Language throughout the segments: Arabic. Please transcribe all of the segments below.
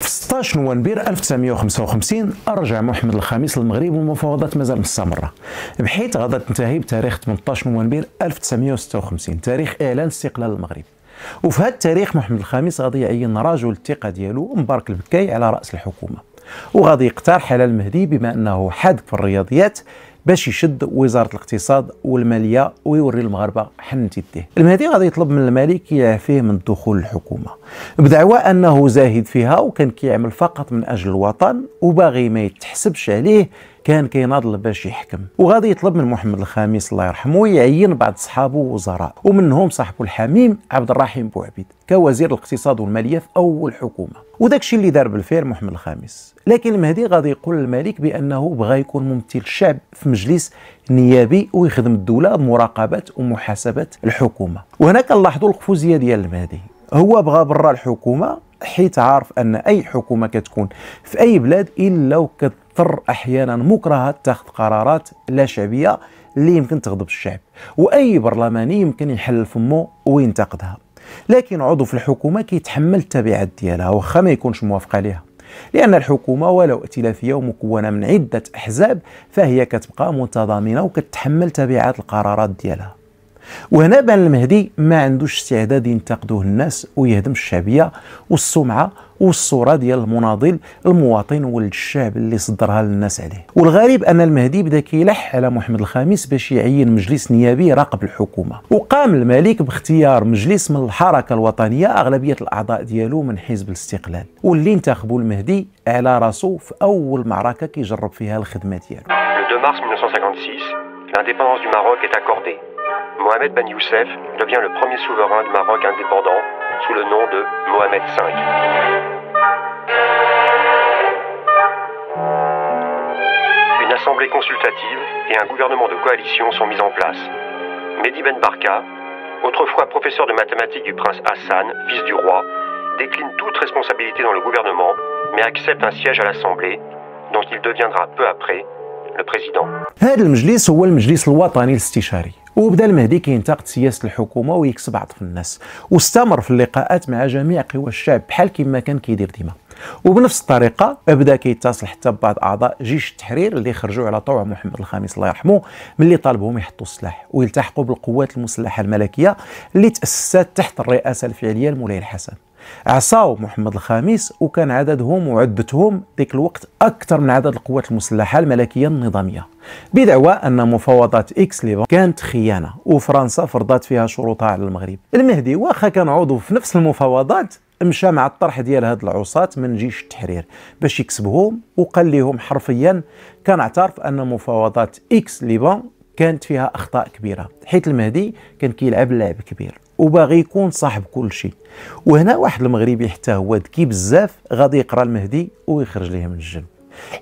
في 16 نوفمبر 1955 رجع محمد الخامس للمغرب والمفاوضات مازال مستمرة، بحيث غادا تنتهي بتاريخ 18 نوفمبر 1956 تاريخ إعلان استقلال المغرب. وفي هذا التاريخ محمد الخامس غادي يعين رجل الثقة ديالو مبارك البكاي على رأس الحكومة، وغادي يقترح على المهدي بما أنه حاذق في الرياضيات باش يشد وزارة الاقتصاد والمالية ويوري المغاربة حنت يديه. المهدي غادي يطلب من الملك يعفيه من الدخول للحكومة بدعوى أنه زاهد فيها وكان كيعمل فقط من أجل الوطن وباغي ما يتحسبش عليه، كان كيناضل باش يحكم. وغادي يطلب من محمد الخامس الله يرحمه يعين بعض صحابه وزراء، ومنهم صاحبه الحميم عبد الرحيم بوعبيد كوزير الاقتصاد والمالية في أول حكومة، وداك الشيء اللي دار بالفعل محمد الخامس. لكن المهدي غادي يقول للملك بأنه بغى يكون ممثل الشعب في مجلس نيابي ويخدم الدولة بمراقبة ومحاسبة الحكومة. وهنا كنلاحظوا القفوزية ديال المهدي، هو بغى برا الحكومة حيت عارف أن أي حكومة كتكون في أي بلاد إلا وكتضطر أحيانا مكرهة تاخذ قرارات لا شعبية اللي يمكن تغضب الشعب، وأي برلماني يمكن يحل فمه وينتقدها. لكن عضو في الحكومة كيتحمل التبعات ديالها واخا ما يكونش موافق عليها، لأن الحكومة ولو ائتلافية ومكونة من عدة أحزاب فهي كتبقى متضامنة وكتحمل تبعات القرارات ديالها. وهنا بان المهدي ما عندوش استعداد ينتقدوه الناس ويهدم الشعبية والسمعة والصورة ديال المناضل المواطن ولد الشعب اللي صدرها للناس عليه. والغريب أن المهدي بدا كيلح على محمد الخامس باش يعين مجلس نيابي يراقب الحكومة، وقام الملك باختيار مجلس من الحركة الوطنية أغلبية الأعضاء ديالو من حزب الاستقلال، واللي انتخبوا المهدي على راسو في أول معركة كيجرب فيها الخدمة ديالو. Le 2 mars 1956, l'indépendance du Maroc est accordée. Mohamed Ben Youssef devient le premier souverain du Maroc indépendant sous le nom de Mohamed V. Une assemblée consultative et un gouvernement de coalition sont mis en place. Mehdi Ben Barka, autrefois professeur de mathématiques du prince Hassan, fils du roi, décline toute responsabilité dans le gouvernement, mais accepte un siège à l'Assemblée, dont il deviendra peu après le président. هذا المجلس هو المجلس الوطني الاستشاري، وبدا المهدي كينتقد سياسة الحكومة ويكسب عطف الناس، واستمر في اللقاءات مع جميع قوى الشعب بحال كما كان كيدير ديما. وبنفس الطريقة بدا كيتصل حتى ببعض أعضاء جيش التحرير اللي خرجوا على طوع محمد الخامس الله يرحمه ملي طالبهم يحطوا السلاح ويلتحقوا بالقوات المسلحة الملكية اللي تأسست تحت الرئاسة الفعلية لمولاي الحسن. عصاو محمد الخامس وكان عددهم وعدتهم ذيك الوقت أكثر من عدد القوات المسلحة الملكية النظامية، بدعوى أن مفاوضات إكس ليبان كانت خيانة وفرنسا فرضت فيها شروطها على المغرب. المهدي واخا كان عضو في نفس المفاوضات مشى مع الطرح ديال هاد العصاة من جيش التحرير باش يكسبهم، وقال لهم حرفيا كان اعترف أن مفاوضات إكس ليبان كانت فيها أخطاء كبيرة، حيث المهدي كان كيلعب لعب كبير وباغي يكون صاحب كل شيء. وهنا واحد المغربي حتى هو ذكي بزاف غادي يقرا المهدي ويخرج ليه من الجن،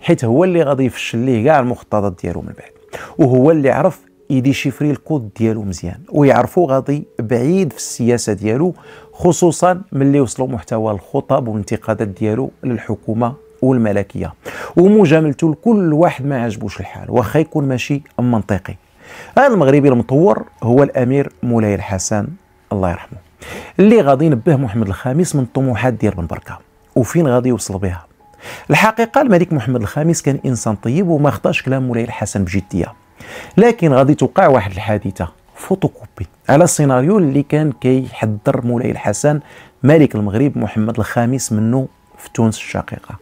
حيت هو اللي غادي يفشل ليه كاع المخططات ديالو من بعد، وهو اللي عرف يديشيفري الكود ديالو مزيان ويعرفو غادي بعيد في السياسة ديالو، خصوصا ملي وصلوا محتوى الخطب والانتقادات ديالو للحكومة والملكية ومجاملته لكل واحد ما عجبوش الحال واخا يكون ماشي منطقي. هذا المغربي المطور هو الأمير مولاي الحسن الله يرحمه، اللي غادي ينبه محمد الخامس من الطموحات ديال بن بركة وفين غادي يوصل بها. الحقيقة الملك محمد الخامس كان إنسان طيب وما خطاش كلام مولاي الحسن بجدية، لكن غادي توقع واحد الحادثة فوتوكوبي على السيناريو اللي كان كيحضر مولاي الحسن ملك المغرب محمد الخامس منه في تونس الشقيقة،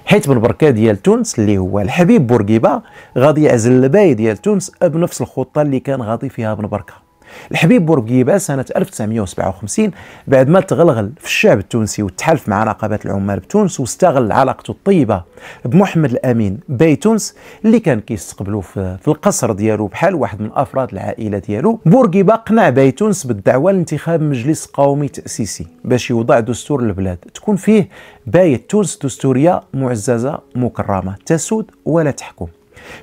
حيت بن بركة ديال تونس اللي هو الحبيب بورقيبة غادي يعزل الباي ديال تونس بنفس الخطة اللي كان غادي فيها بن بركة. الحبيب بورقيبة سنة 1957 بعد ما تغلغل في الشعب التونسي وتحالف مع نقابات العمال بتونس واستغل علاقته الطيبة بمحمد الأمين باي تونس اللي كان كيستقبلوا في القصر ديالو بحال واحد من أفراد العائلة ديالو. بورقيبة قنع باي تونس بالدعوة لانتخاب مجلس قومي تأسيسي باش يوضع دستور للبلاد تكون فيه باية تونس دستورية معززة مكرمة تسود ولا تحكم،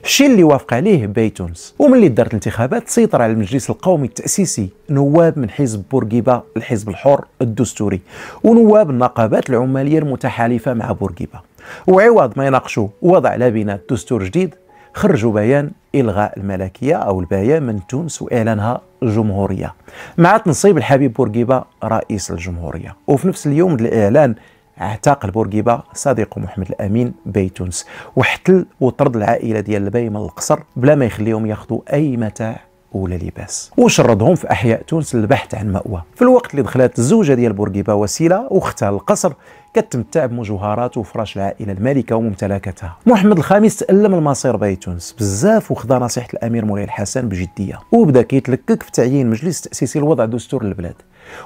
الشيء اللي وافق عليه باي تونس. وملي دارت الانتخابات سيطر على المجلس القومي التأسيسي نواب من حزب بورقيبة الحزب الحر الدستوري ونواب النقابات العمالية المتحالفة مع بورقيبة، وعوض ما يناقشوا وضع لبنة دستور جديد خرجوا بيان إلغاء الملكية أو الباية من تونس وإعلانها جمهورية مع تنصيب الحبيب بورقيبة رئيس الجمهورية. وفي نفس اليوم الإعلان اعتقل بورقيبه صديقه محمد الامين بيتونس، واحتل وطرد العائله ديال الباي من القصر بلا ما يخليهم ياخذوا اي متاع ولا لباس، وشردهم في احياء تونس للبحث عن مأوى. في الوقت اللي دخلت الزوجه ديال بورقيبه وسيله واختها للقصر كتمتع بمجوهرات وفراش العائله المالكه وممتلكاتها. محمد الخامس تألم المصير باي تونس بزاف وخدا نصيحه الامير مولاي الحسن بجديه، وبدا كيتلكك في تعيين مجلس تاسيسي لوضع دستور للبلاد.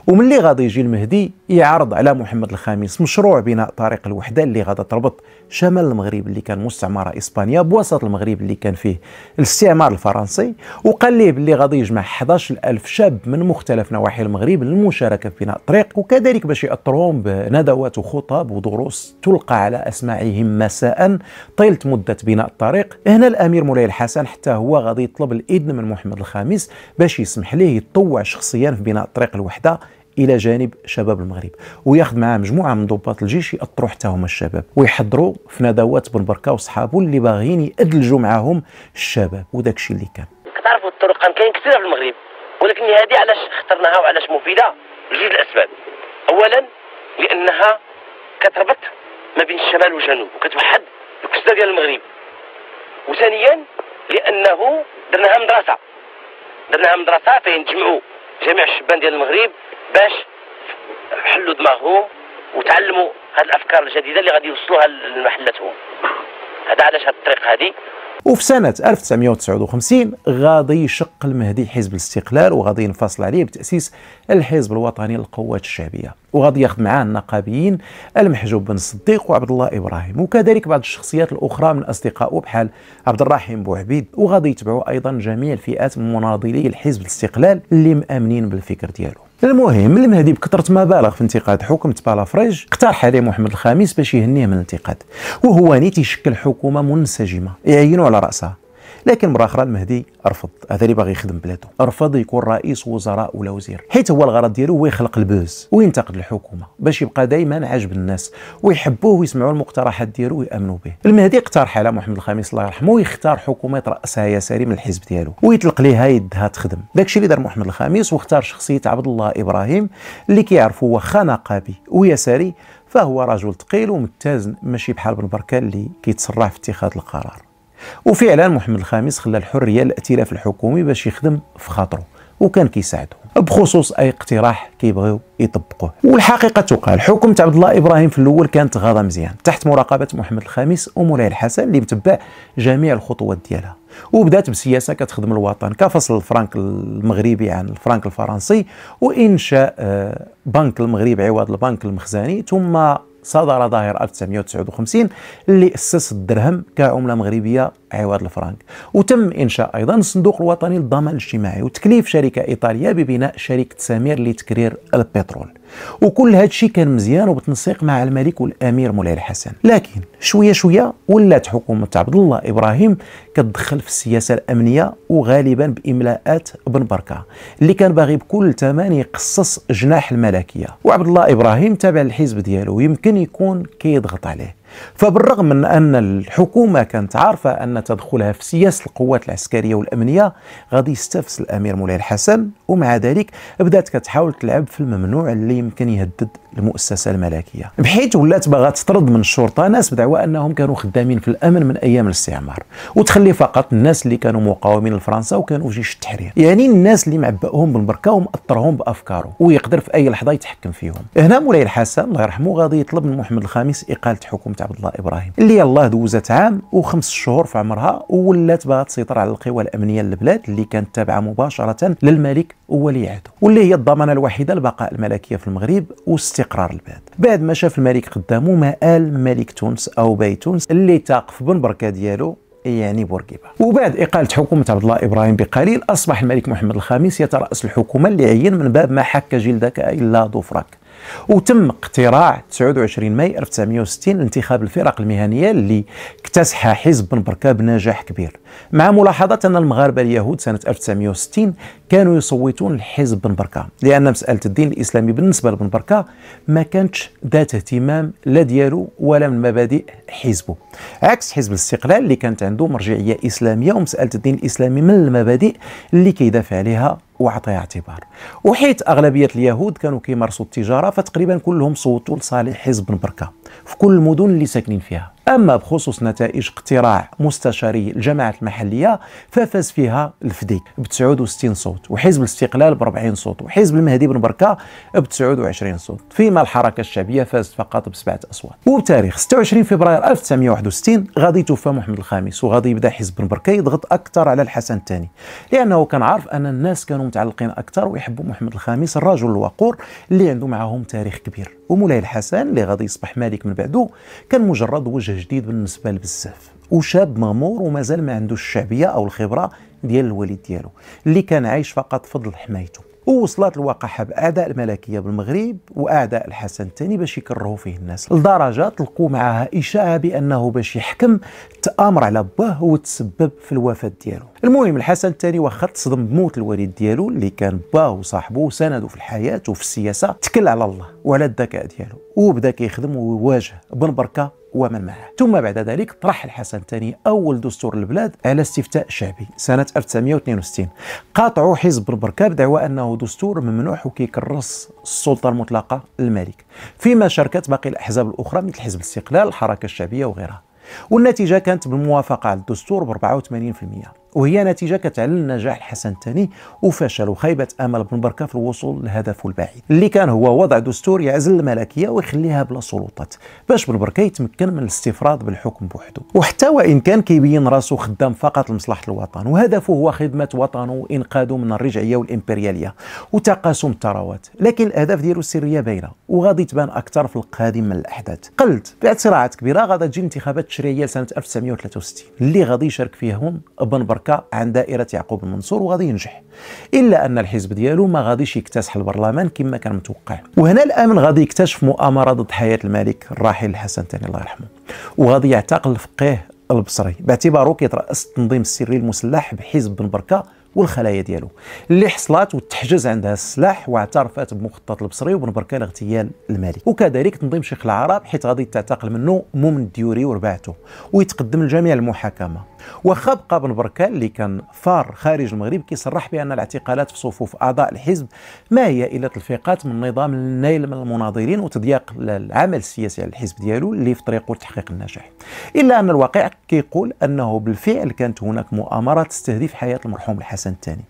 وملي غادي يجي المهدي يعرض على محمد الخامس مشروع بناء طريق الوحده اللي غادا تربط شمال المغرب اللي كان مستعمره اسبانيا بوسط المغرب اللي كان فيه الاستعمار الفرنسي، وقال ليه باللي غادي يجمع 11,000 شاب من مختلف نواحي المغرب للمشاركه في بناء الطريق، وكذلك باش يأطرهم بندوات وخطب ودروس تلقى على اسماعهم مساء طيله مده بناء الطريق. هنا الامير مولاي الحسن حتى هو غادي يطلب الاذن من محمد الخامس باش يسمح ليه يتطوع شخصيا في بناء طريق الوحده الى جانب شباب المغرب، وياخذ معاه مجموعه من ضباط الجيش يأطروا حتى هما الشباب ويحضروا في ندوات بن بركه وصحابه اللي باغيين يأدلجوا معاهم الشباب. وداك الشيء اللي كان. كتعرفوا الطرق كاين كثيره في المغرب، ولكن هذه علاش اخترناها وعلاش مفيده؟ لجوج الاسباب. اولا لانها كتربط ما بين الشمال والجنوب وكتوحد الكسده ديال المغرب. وثانيا لانه درناها مدرسه فين نجمعوا جميع الشبان ديال المغرب باش حلوا دماغهم وتعلموا هذه الافكار الجديده اللي غادي يوصلوها لمحلاتهم. هذا علاش هذه الطريق هذه. وفي سنة 1959 غادي يشق المهدي حزب الاستقلال وغادي ينفصل عليه بتأسيس الحزب الوطني للقوات الشعبية، وغادي ياخذ معاه النقابيين المحجوب بن الصديق وعبد الله إبراهيم، وكذلك بعض الشخصيات الأخرى من أصدقائه بحال عبد الرحيم بوعبيد، وغادي يتبعوا أيضا جميع الفئات من مناضلي الحزب الاستقلال اللي مآمنين بالفكر ديالو. المهم المهدي بكثرة ما بالغ في انتقاد حكومة بالافريج اقترح عليه محمد الخامس باش يهنيه من الانتقاد، وهو نيت يشكل حكومة منسجمة يعينوا على رأسها. لكن مرة أخرى المهدي رفض، هذا اللي باغي يخدم بلاده، رفض يكون رئيس وزراء ولا وزير، حيت هو الغرض ديالو هو يخلق البوز وينتقد الحكومة باش يبقى دائما عاجب الناس ويحبوه ويسمعوا المقترحات ديالو ويامنوا به. المهدي اقترح على محمد الخامس الله يرحمه يختار حكومة رأسها يساري من الحزب ديالو ويطلق ليها يدها تخدم. داكشي اللي دار محمد الخامس، واختار شخصية عبد الله إبراهيم اللي كيعرفوا واخا نقابي ويساري فهو رجل ثقيل ومتزن، ماشي بحال بن بركة اللي كيتسرع في اتخاذ القرار. وفعلا محمد الخامس خلى الحريه للائتلاف الحكومي باش يخدم في خاطره وكان كيساعده بخصوص اي اقتراح كيبغيو يطبقوه. والحقيقه تقال حكومه عبد الله ابراهيم في الاول كانت غاضه مزيان تحت مراقبه محمد الخامس ومولاي الحسن اللي متبع جميع الخطوات ديالها، وبدات بسياسه كتخدم الوطن كفصل الفرنك المغربي عن الفرنك الفرنسي وانشاء بنك المغرب عوض البنك المخزني، ثم صدر ظاهر 1959 اللي أسس الدرهم كعملة مغربية عوض الفرنك، وتم إنشاء أيضا الصندوق الوطني للضمان الاجتماعي وتكليف شركة إيطالية ببناء شركة سمير لتكرير البترول. وكل هذا الشيء كان مزيان وبالتنسيق مع الملك والأمير مولاي الحسن. لكن شوية شوية ولات حكومة عبد الله إبراهيم كتدخل في السياسة الأمنية وغالبا بإملاءات بن بركة اللي كان باغي بكل ثمن يقصص جناح الملكية، وعبد الله إبراهيم تابع للحزب ديالو يمكن يكون كيضغط عليه. فبالرغم من أن الحكومة كانت عارفة أن تدخلها في سياسة القوات العسكرية والأمنية غادي يستفز الأمير مولاي الحسن، ومع ذلك بدات كتحاول تلعب في الممنوع اللي يمكن يهدد المؤسسة الملكية، بحيث ولات باغا تطرد من الشرطة ناس بدعوى أنهم كانوا خدامين في الأمن من أيام الاستعمار، وتخلي فقط الناس اللي كانوا مقاومين لفرنسا وكانوا في جيش التحرير، يعني الناس اللي معبأهم بالبركة ومأطرهم بأفكاره ويقدر في أي لحظة يتحكم فيهم. هنا مولاي الحسن الله يرحمه غادي يطلب من محمد الخامس إقالة حكومة عبد الله إبراهيم اللي يلاه دوزت عام و5 شهور في عمرها وولات باغا تسيطر على القوى الأمنية للبلاد اللي كانت تابعة مباشرة للملك وولي عهده، واللي هي الضمانة الوحيدة لبقاء الملكية في المغرب واستقرار البلاد. بعد ما شاف الملك قدامه مآل ملك تونس أو باي تونس اللي تاقف بن بركة ديالو يعني بورقيبه. وبعد إقالة حكومة عبد الله إبراهيم بقليل أصبح الملك محمد الخامس يترأس الحكومة اللي عين من باب ما حك جلدك إلا ظفرك. وتم اقتراع 29 ماي 1960 انتخاب الفرق المهنية اللي اكتسحها حزب بن بركة بنجاح كبير، مع ملاحظة أن المغاربة اليهود سنة 1960 كانوا يصوتون لحزب بن بركة لأن مسألة الدين الإسلامي بالنسبة لبن بركة ما كانتش ذات اهتمام لا ديالو ولا من مبادئ حزبه، عكس حزب الاستقلال اللي كانت عنده مرجعية إسلامية ومسألة الدين الإسلامي من المبادئ اللي كيدافع عليها وعطيها اعتبار. وحيث اغلبيه اليهود كانوا كيمارسوا التجاره فتقريبا كلهم صوتوا لصالح حزب بن بركه في كل المدن اللي ساكنين فيها. اما بخصوص نتائج اقتراع مستشاري الجماعه المحليه ففاز فيها الفدي ب 69 صوت، وحزب الاستقلال ب 40 صوت، وحزب المهدي بن بركه ب 29 صوت، فيما الحركه الشعبيه فازت فقط ب7 اصوات. وبتاريخ 26 فبراير 1961 غادي يتوفى محمد الخامس، وغادي يبدا حزب بن بركه يضغط اكثر على الحسن الثاني، لانه كان عارف ان الناس كانوا متعلقين اكثر ويحبوا محمد الخامس الرجل الوقور اللي عنده معهم تاريخ كبير. ومولاي الحسن اللي غادي يصبح مالك من بعده كان مجرد وجه جديد بالنسبه لبزاف، وشاب مغمور ومازال ما عندوش الشعبيه او الخبره ديال الوالد ديالو اللي كان عايش فقط فضل حمايته. ووصلت الوقاحه باعداء الملكيه بالمغرب واعداء الحسن الثاني باش يكرهوا فيه الناس، لدرجه تلقوا معها اشاعه بانه باش يحكم تامر على باه وتسبب في الوفاه ديالو. المهم الحسن الثاني واخا تصدم بموت الوالد ديالو اللي كان باه وصاحبه وسنده في الحياه وفي السياسه، تكل على الله وعلى الذكاء ديالو وبدا كيخدم ويواجه بن بركه ومن معه. ثم بعد ذلك طرح الحسن الثاني اول دستور للبلاد على استفتاء شعبي سنه 1962، قاطعوا حزب بن بركه بدعوى انه دستور ممنوح وكيكرس السلطه المطلقه للملك، فيما شاركت باقي الاحزاب الاخرى مثل حزب الاستقلال، الحركه الشعبيه وغيرها. والنتيجه كانت بالموافقه على الدستور ب 84%، وهي نتيجه كتعلن نجاح الحسن الثاني وفشل وخيبه امل بن بركه في الوصول لهدفه البعيد اللي كان هو وضع دستور يعزل الملكيه ويخليها بلا سلطات باش بن بركه يتمكن من الاستفراض بالحكم بوحده. وحتى وان كان كيبين راسو خدام فقط لمصلحه الوطن وهدفه هو خدمه وطنه وانقاذه من الرجعيه والامبرياليه وتقاسم الثروات، لكن الاهداف ديالو السريه باينه وغادي تبان اكثر في القادم من الاحداث. قلت بعد صراعات كبيره غادا تجي انتخابات تشريعيه سنه 1963 اللي غادي يشارك فيهم بن بركه عن دائرة يعقوب المنصور وغادي ينجح، الا ان الحزب ديالو ما غاديش يكتسح البرلمان كما كان متوقع. وهنا الامن غادي يكتشف مؤامره ضد حياه الملك الراحل الحسن الثاني الله يرحمه، وغادي يعتقل الفقيه البصري باعتباره كيترأس التنظيم السري المسلح بحزب بن بركه والخلايا ديالو اللي حصلت وتحجز عندها السلاح واعترفت بمخطط البصري وبن بركه لاغتيال الملك. وكذلك تنظيم شيخ العرب حيث غادي تعتقل منه مؤمن الديوري ورباعته ويتقدم لجميع المحاكمه. واخا بقى بن بركه اللي كان فار خارج المغرب كيصرح بان الاعتقالات في صفوف اعضاء الحزب ما هي الا تلفيقات من نظام النيل من المناضلين وتضييق العمل السياسي على الحزب ديالو اللي في طريقه لتحقيق النجاح. الا ان الواقع كيقول انه بالفعل كانت هناك مؤامره تستهدف حياه المرحوم الحسن الثاني.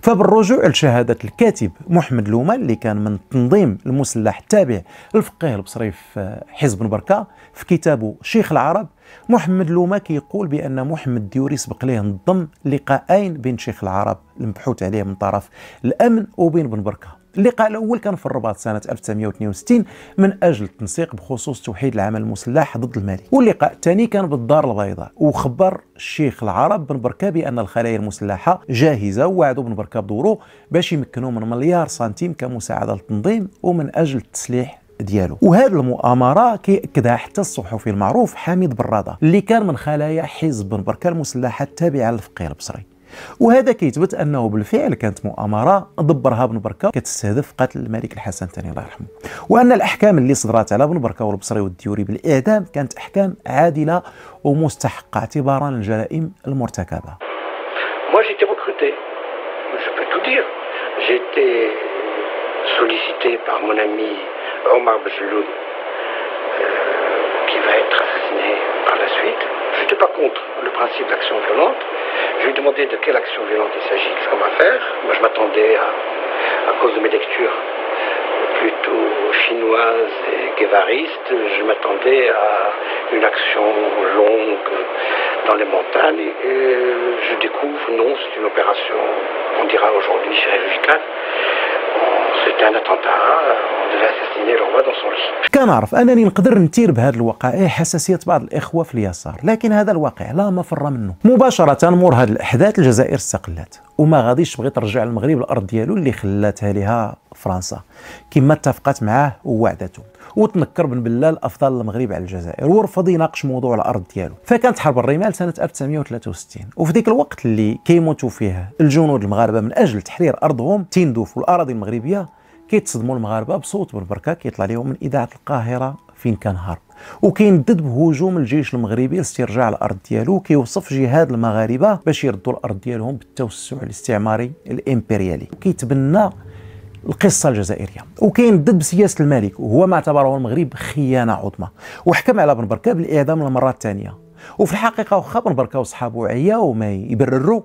فبالرجوع لشهادة الكاتب محمد لوما اللي كان من التنظيم المسلح التابع للفقيه البصري في حزب بن بركه في كتابه شيخ العرب، محمد لوما كيقول بان محمد الديوري سبق ليه نظم لقاءين بين شيخ العرب المبحوث عليه من طرف الامن وبين بن بركه. اللقاء الاول كان في الرباط سنه 1962 من اجل التنسيق بخصوص توحيد العمل المسلح ضد الملك، واللقاء الثاني كان بالدار البيضاء وخبر الشيخ العرب بن بركه بان الخلايا المسلحه جاهزه ووعدوا بن بركه بدوره باش يمكنوا من مليار سنتيم كمساعده للتنظيم ومن اجل التسليح ديالو. وهذه المؤامره كيأكدها حتى الصحفي المعروف حميد برادة اللي كان من خلايا حزب بن بركه المسلحه التابعه للفقيه البصري. وهذا كيثبت انه بالفعل كانت مؤامره دبرها بن بركه كتستهدف قتل الملك الحسن الثاني الله يرحمه، وان الاحكام اللي صدرت على بن بركه والبصري والديوري بالاعدام كانت احكام عادله ومستحقه اعتبارا الجرائم المرتكبه. Moi j'ai été recruté, je peux tout dire. J'ai été sollicité par mon ami Omar Bcheloun qui va être assassiné par la suite. Je n'étais pas contre le principe d'action violente. Je lui ai demandé de quelle action violente il s'agit, qu'est-ce qu'on va faire. Moi, je m'attendais, à cause de mes lectures plutôt chinoises et guévaristes, je m'attendais à une action longue dans les montagnes. Et je découvre, non, c'est une opération, on dira aujourd'hui chirurgicale. C'était un attentat, on devait assassiner le roi dans son lit. كنعرف انني نقدر نثير بهذه الوقائع حساسيه بعض الاخوه في اليسار، لكن هذا الواقع لا مفر منه. مباشره مور هذه الاحداث الجزائر استقلت وما غاديش تبغي ترجع المغرب الارض ديالو اللي خلاتها لها فرنسا كما اتفقت معاه ووعدته، وتنكر بن بلال افضل المغرب على الجزائر ورفض يناقش موضوع الارض ديالو. فكانت حرب الرمال سنه 1963، وفي ذيك الوقت اللي كيموتوا فيه الجنود المغاربه من اجل تحرير ارضهم تندوف والاراضي المغربيه، كيتصدموا المغاربه بصوت بن بركه كيطلع لهم من اذاعه القاهره فين كان هارب وكيندد بهجوم الجيش المغربي لاسترجاع الارض ديالو، كيوصف جهاد المغاربه باش يردوا الارض ديالهم بالتوسع الاستعماري الامبريالي، وكيتبنى القصه الجزائريه، وكيندد بسياسه الملك وهو ما اعتبره المغرب خيانه عظمى، وحكم على بن بركه بالاعدام للمره الثانيه. وفي الحقيقه واخا بن بركه وصحابه عياو ما يبرروا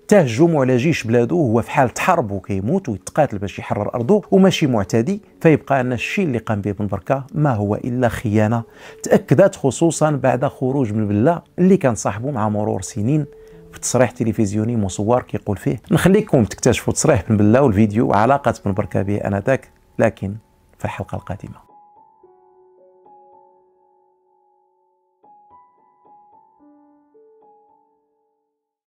تهجموا على جيش بلادو وهو في حال حرب وكيموت ويتقاتل باش يحرر ارضه وماشي معتدي، فيبقى ان الشيء اللي قام به بن بركه ما هو الا خيانه تاكدت خصوصا بعد خروج بن بله اللي كان صاحبه مع مرور سنين في تصريح تلفزيوني مصور كيقول فيه. نخليكم تكتشفوا تصريح بن بله والفيديو وعلاقه بن بركه به انذاك، لكن في الحلقه القادمه.